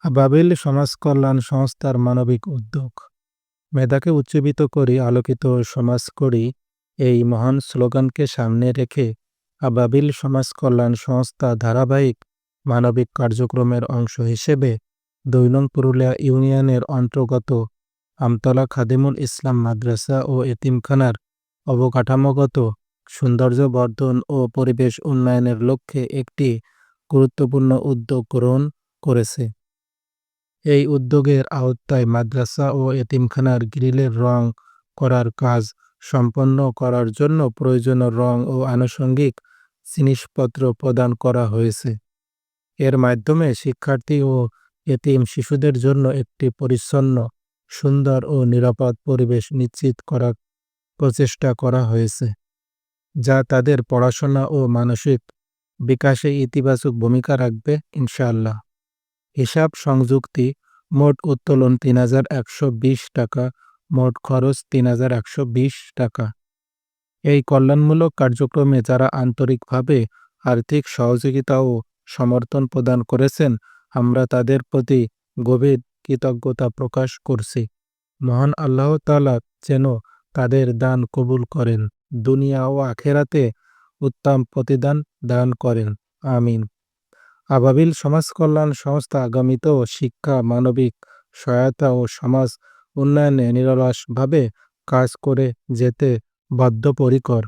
আবাবিল সমাজ কল্যাণ সংস্থার মানবিক উদ্যোগ মেধাকে উজ্জীবিত করি, আলোকিত সমাজ করি, এই মহান স্লোগানকে সামনে রেখে আবাবিল সমাজ কল্যাণ সংস্থা ধারাবাহিক মানবিক কার্যক্রমের অংশ হিসেবে ২ নং পুরুলিয়া ইউনিয়নের অন্তর্গত আমতলা খাদিমুল ইসলাম মাদ্রাসা ও এতিমখানার অবকাঠামোগত সৌন্দর্য বর্ধন ও পরিবেশ উন্নয়নের লক্ষ্যে একটি গুরুত্বপূর্ণ উদ্যোগ গ্রহণ করেছে। এই উদ্যোগের আওতায় মাদ্রাসা ও এতিমখানার গ্রিলের রং করার কাজ সম্পন্ন করার জন্য প্রয়োজনীয় রং ও আনুষঙ্গিক জিনিসপত্র প্রদান করা হয়েছে। এর মাধ্যমে শিক্ষার্থী ও এতিম শিশুদের জন্য একটি পরিচ্ছন্ন, সুন্দর ও নিরাপদ পরিবেশ নিশ্চিত করার প্রচেষ্টা করা হয়েছে, যা তাদের পড়াশোনা ও মানসিক বিকাশে ইতিবাচক ভূমিকা রাখবে ইনশাআল্লাহ। হিসাব সংযুক্তি: মোট উত্তোলন ৩,১২০ টাকা, মোট খরচ ৩,১২০ টাকা। এই কল্যাণমূলক কার্যক্রমে যারা আন্তরিকভাবে আর্থিক সহযোগিতা ও সমর্থন প্রদান করেছেন, আমরা তাদের প্রতি গভীর কৃতজ্ঞতা প্রকাশ করছি। মহান আল্লাহ তাআলা যেন তাদের দান কবুল করেন, দুনিয়া ও আখিরাতে উত্তম প্রতিদান দান করেন, আমিন। আবাবিল সমাজ কল্যাণ সংস্থা আগামীতেও শিক্ষা, মানবিক সহায়তা ও সমাজ উন্নয়নে নিরলসভাবে কাজ করে যেতে বদ্ধপরিকর।